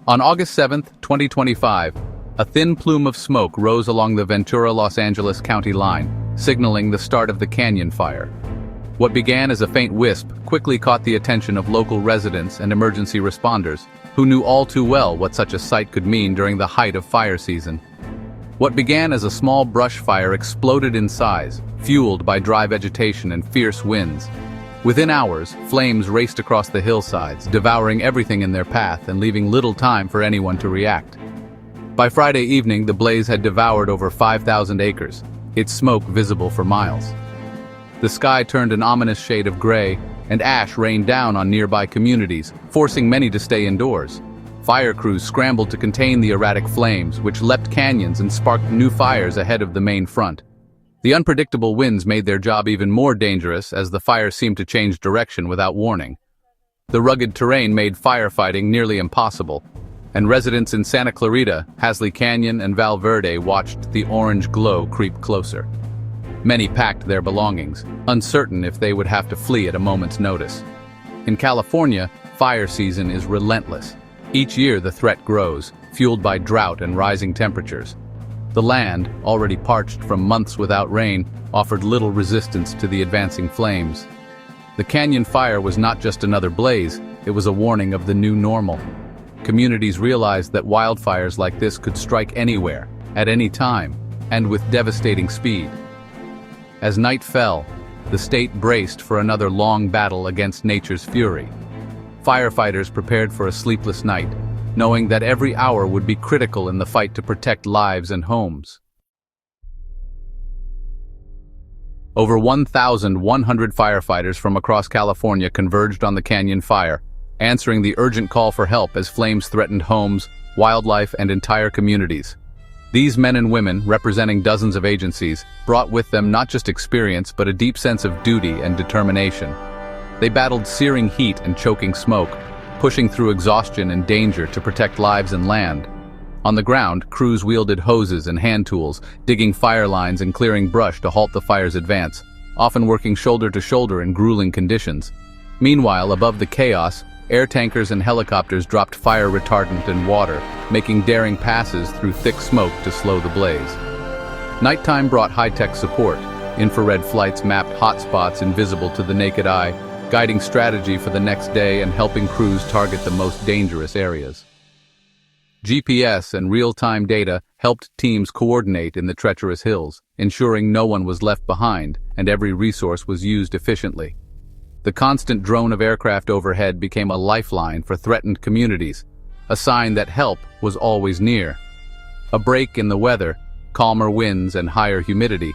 On August 7, 2025, a thin plume of smoke rose along the Ventura-Los Angeles County line, signaling the start of the canyon fire. What began as a faint wisp quickly caught the attention of local residents and emergency responders, who knew all too well what such a sight could mean during the height of fire season. What began as a small brush fire exploded in size, fueled by dry vegetation and fierce winds. Within hours, flames raced across the hillsides, devouring everything in their path and leaving little time for anyone to react. By Friday evening, the blaze had devoured over 5,000 acres, its smoke visible for miles. The sky turned an ominous shade of gray, and ash rained down on nearby communities, forcing many to stay indoors. Fire crews scrambled to contain the erratic flames, which leapt canyons and sparked new fires ahead of the main front. The unpredictable winds made their job even more dangerous as the fire seemed to change direction without warning. The rugged terrain made firefighting nearly impossible, and residents in Santa Clarita, Hasley Canyon, and Val Verde watched the orange glow creep closer. Many packed their belongings, uncertain if they would have to flee at a moment's notice. In California, fire season is relentless. Each year the threat grows, fueled by drought and rising temperatures. The land, already parched from months without rain, offered little resistance to the advancing flames. The canyon fire was not just another blaze, it was a warning of the new normal. Communities realized that wildfires like this could strike anywhere, at any time, and with devastating speed. As night fell, the state braced for another long battle against nature's fury. Firefighters prepared for a sleepless night, knowing that every hour would be critical in the fight to protect lives and homes. Over 1,100 firefighters from across California converged on the canyon fire, answering the urgent call for help as flames threatened homes, wildlife, and entire communities. These men and women, representing dozens of agencies, brought with them not just experience but a deep sense of duty and determination. They battled searing heat and choking smoke, pushing through exhaustion and danger to protect lives and land. On the ground, crews wielded hoses and hand tools, digging fire lines and clearing brush to halt the fire's advance, often working shoulder to shoulder in grueling conditions. Meanwhile, above the chaos, air tankers and helicopters dropped fire retardant and water, making daring passes through thick smoke to slow the blaze. Nighttime brought high-tech support. Infrared flights mapped hotspots invisible to the naked eye, guiding strategy for the next day and helping crews target the most dangerous areas. GPS and real-time data helped teams coordinate in the treacherous hills, ensuring no one was left behind and every resource was used efficiently. The constant drone of aircraft overhead became a lifeline for threatened communities, a sign that help was always near. A break in the weather, calmer winds and higher humidity,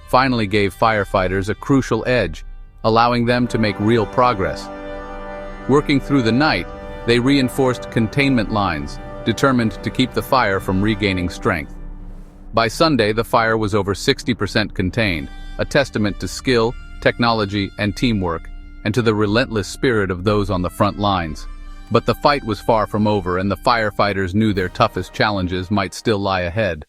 finally gave firefighters a crucial edge, allowing them to make real progress. Working through the night, they reinforced containment lines, determined to keep the fire from regaining strength. By Sunday, the fire was over 60% contained, a testament to skill, technology, and teamwork, and to the relentless spirit of those on the front lines. But the fight was far from over, and the firefighters knew their toughest challenges might still lie ahead.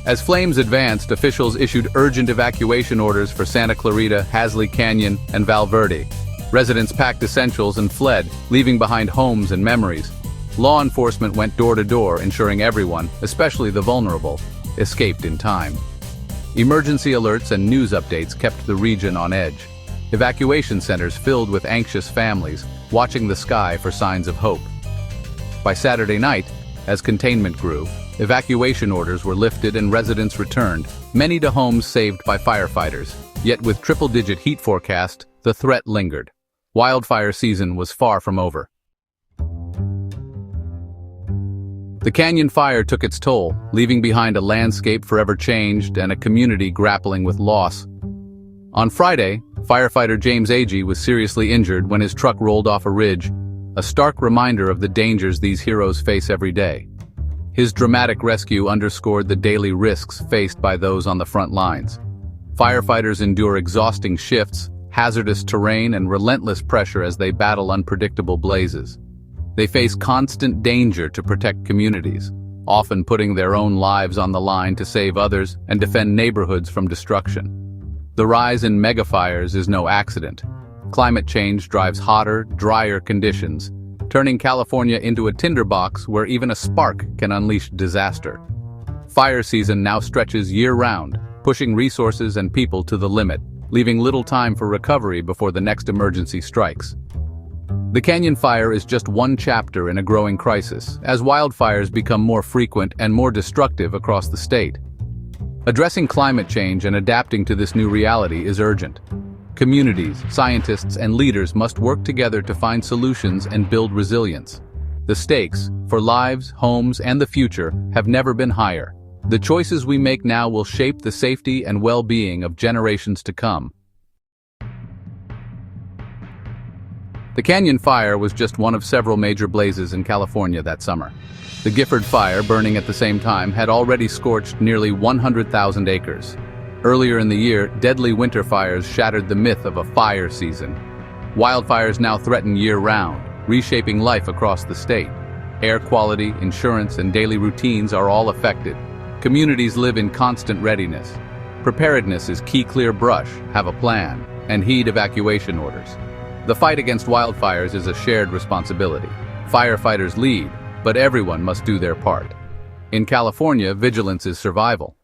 As flames advanced, officials issued urgent evacuation orders for Santa Clarita, Hasley Canyon, and Val Verde. Residents packed essentials and fled, leaving behind homes and memories. Law enforcement went door to door, ensuring everyone, especially the vulnerable, escaped in time. Emergency alerts and news updates kept the region on edge. Evacuation centers filled with anxious families, watching the sky for signs of hope. By Saturday night, as containment grew, evacuation orders were lifted and residents returned, many to homes saved by firefighters. Yet with triple-digit heat forecast, the threat lingered. Wildfire season was far from over. The canyon fire took its toll, leaving behind a landscape forever changed and a community grappling with loss. On Friday, firefighter James Agee was seriously injured when his truck rolled off a ridge, a stark reminder of the dangers these heroes face every day. His dramatic rescue underscored the daily risks faced by those on the front lines. Firefighters endure exhausting shifts, hazardous terrain, and relentless pressure as they battle unpredictable blazes. They face constant danger to protect communities, often putting their own lives on the line to save others and defend neighborhoods from destruction. The rise in megafires is no accident. Climate change drives hotter, drier conditions, turning California into a tinderbox where even a spark can unleash disaster. Fire season now stretches year-round, pushing resources and people to the limit, leaving little time for recovery before the next emergency strikes. The canyon fire is just one chapter in a growing crisis, as wildfires become more frequent and more destructive across the state. Addressing climate change and adapting to this new reality is urgent. Communities, scientists, and leaders must work together to find solutions and build resilience. The stakes, for lives, homes, and the future, have never been higher. The choices we make now will shape the safety and well-being of generations to come. The canyon fire was just one of several major blazes in California that summer. The Gifford Fire, burning at the same time, had already scorched nearly 100,000 acres. Earlier in the year, deadly winter fires shattered the myth of a fire season. Wildfires now threaten year-round, reshaping life across the state. Air quality, insurance, and daily routines are all affected. Communities live in constant readiness. Preparedness is key. Clear brush, have a plan, and heed evacuation orders. The fight against wildfires is a shared responsibility. Firefighters lead, but everyone must do their part. In California, vigilance is survival.